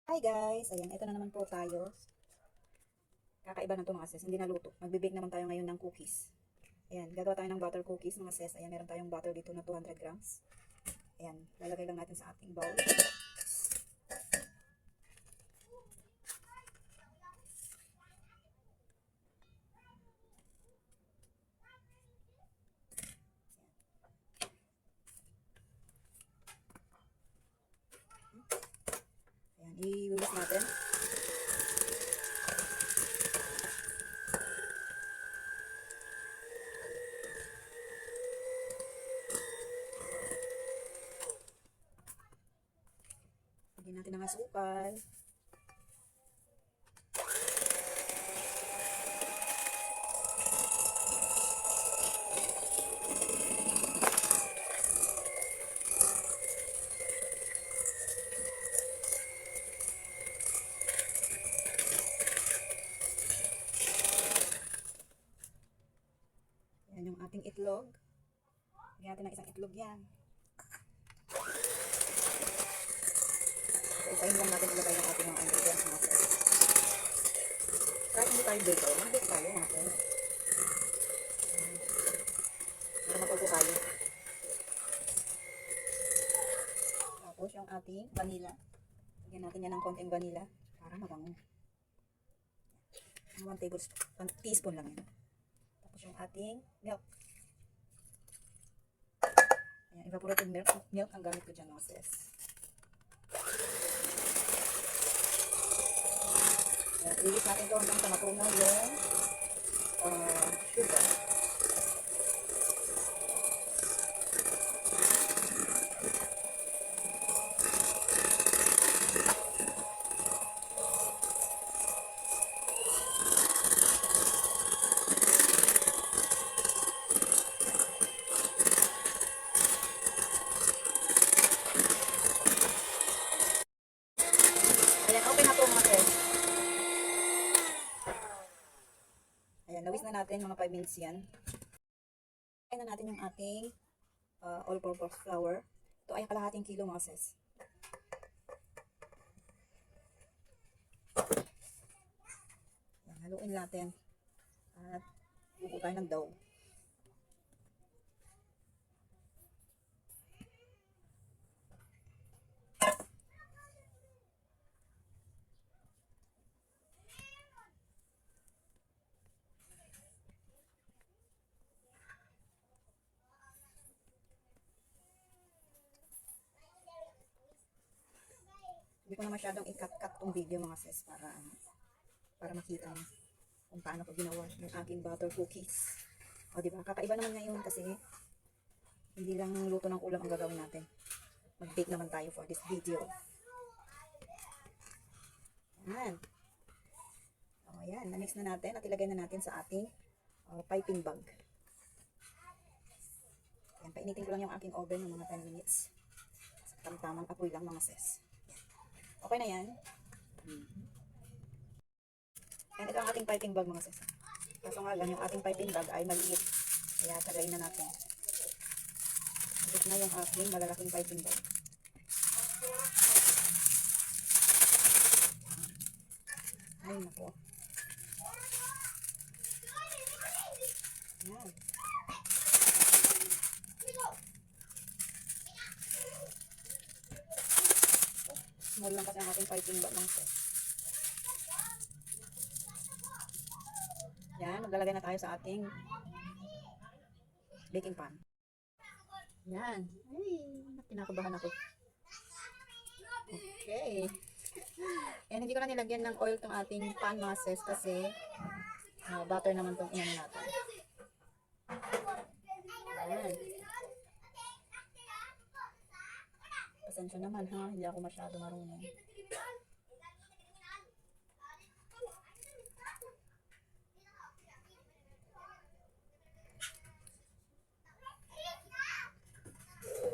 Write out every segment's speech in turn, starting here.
Hi guys! Ayan, ito na naman po tayo. Kakaiba na ito mga sis, hindi naluto. Magbe-bake naman tayo ngayon ng cookies. Ayan, gagawa tayo ng butter cookies mga sis. Ayan, meron tayong butter dito na 200 grams. Ayan, lalagay lang natin sa ating bowl. Ayan, i-whisk natin. Lagyan natin ng asukal. Ayan yung ating itlog. Lagyan natin ng isang itlog yan. Isa-isahin lang natin ilagay yung ating mga ingredients mga sis. Kahit hindi tayo baker, mag-bake tayo mga sis. Para matuto tayo. Tapos yung ating vanilla. Lagyan natin yan ng konting vanilla para mabango. 1 teaspoon lang yan. Tapos yung ating milk. Ayan, evaporated milk ang gamit ko dyan mga sis. Ilis natin ito hanggang sa matunaw yung sugar. Ayan, open na po mga sis. Ayan, nawis na natin mga 5 minutes yan. Ayan na natin yung ating all-purpose flour. Ito ay kalahating kilo mga sis. Ayan, haluin natin. At buko tayo ng dough. Hindi ko na masyadong i-cut-cut tong video mga sis para makita nyo kung paano ko ginawa yung aking butter cookies. O diba, kakaiba naman ngayon kasi hindi lang luto ng ulam ang gagawin natin. Mag-bake naman tayo for this video. Ayan. O ayan, na-mix na natin at ilagay na natin sa ating piping bag. Ayan, painitin ko lang yung aking oven ng mga 10 minutes. Tamtamang apoy lang mga sis. Okay na yan. Ayan, ito ang ating piping bag mga sis. Kaso nga lang, yung ating piping bag ay maliit. Kaya tagayin na natin. Ito na yung aking malalaking piping bag. Ay, naku. Ayan. Small lang kasi ang ating piping bag mga sis. Yan, maglalagay na tayo sa ating baking pan. Yan. Ay, kinakabahan ako. Okay. Yan, hindi ko na nilagyan ng oil tong ating pan mga sis kasi butter naman tong inano natin. Yan. Pasensya naman ha, hindi ako masyado marunong.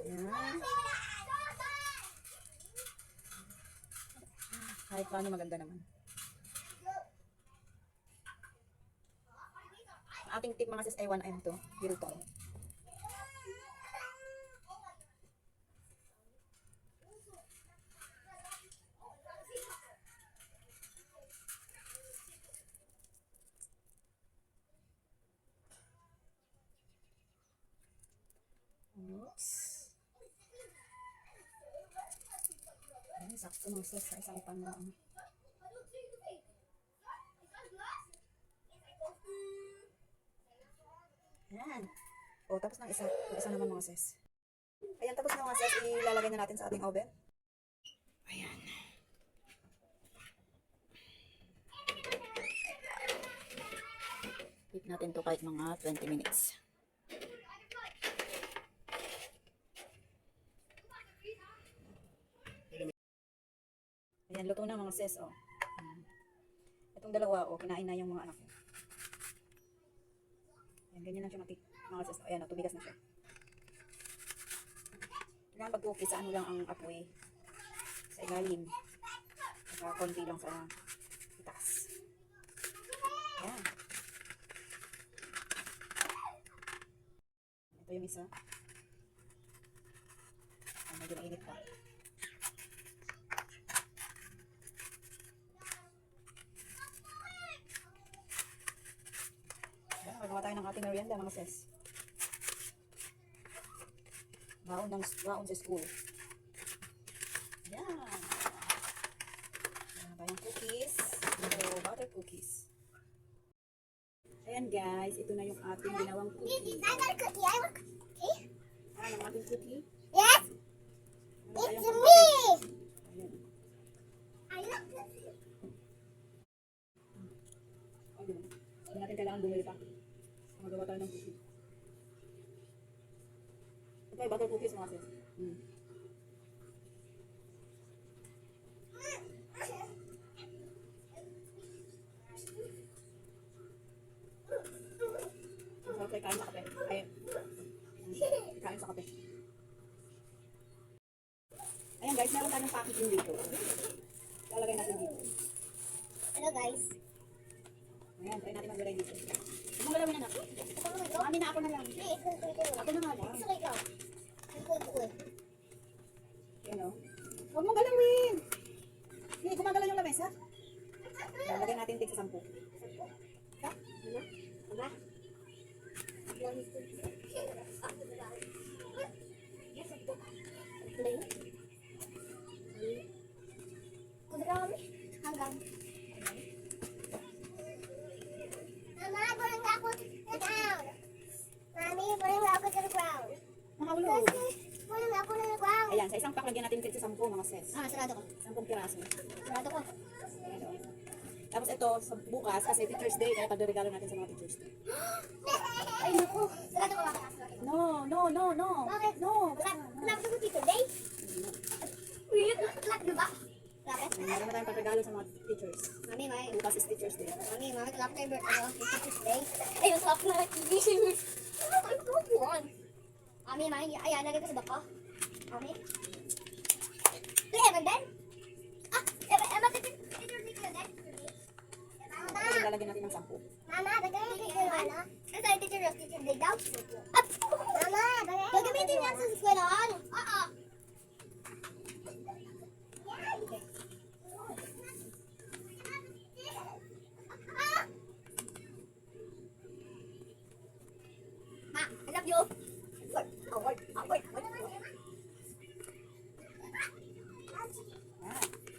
Yan. Kahit paano maganda naman. Ang ating tip mga sis ay 1M to, Hilton. Ito mga sis, sa isang pan lang. Yan. O, tapos ng isa. Yung isa naman mga sis. Ayan, tapos na mga sis. Ilalagay na natin sa ating oven. Ayan. Heat natin to kahit mga 20 minutes. Ayan, luto na mga sis, oh. Itong dalawa, oh, kinain na yung mga anak ko. Ayan, ganyan lang siya mga sis. Ayan, oh, tubigas na siya. Kailangan pag cookies, sa ano lang ang apoy. Sa ilalim. Saka konti lang sa itaas. Ayan. Ito yung isa. Ayan, medyo mainit pa. Magawa tayo ng ating merienda mga sis. Baon sa school. Yan. Meron tayong cookies. Ito, butter cookies. Ayan guys, ito na yung ating ginawang cookie. I got a cookie. I want a cookie. Ayan ang ating cookie. Yes, Meron it's tayong me. Ayan. I love cookie. O, diba? Hindi natin kailangan bumili pa. Magawa tayo ng cookie. Ito ay butter cookies mga sis. Okay, kain sa kape. Ayan. Kain sa kape. Ayan guys, meron tayong packaging dito. Lalagay natin dito. Hello guys. Ayan, try natin maglagay dito. Magalaw na na. Mami na ako na lang. Hey, it's good. Ako na nga lang. It's like it's good. Ayan o. Huwag mong galawin. Hindi, gumagalaw yung lamesa. Lalagay natin tig sa 10. Ha? Diba? Play. Hanggang. Mama, bring ako to the ground. Mommy, bring ako to the ground. Nakaulo. Bring ako to the ground. Ayan, sa isang pack lagyan natin tig sa 10 mga sis. Sarado ko. 10 piraso. Sarado ko. Ayan o. Tapos ito, sa bukas, kasi Teacher's Day, kaya pagregalo natin sa mga Teacher's Day. Ay, naku. Sarado ko ba? No. Bakit? No. Lapit ko dito, day? Wait, lapit na ba? Lapit? Meron na tayong pagregalo sa mga teachers. Mami, may. Bukas is Teacher's Day. Mami, lapit na yung birthday. Day. Ay, yung lapit na. Gising mo. Ay, kukuhan. Mami, ayan, lagay ko sa bako. Mami. Ito, Evan, Ben? Ah, Evan, teacher dito na, Ben? Ito lalagyan natin ng 10. Mama, bagay ko yung ano? Ito yung teacher day daw. Mama, bagay. Gagamitin niya sa eskwelahan. Oo. Ma, I love you.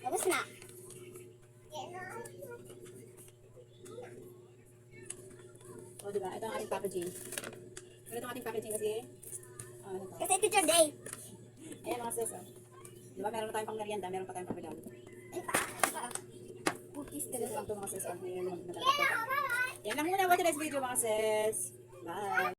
Tapos na. O, diba? Ito ang ating packaging. Ito ang ating packaging kasi, ano to? Kasi teacher day. Ayan mga sis, oh. Diba, meron na tayong pang merienda, meron pa tayong pang regalo. Ay, pa. Cookies Ito lang ito mga sis, ang Bye-bye. Yan lang muna for today's video mga sis. Bye!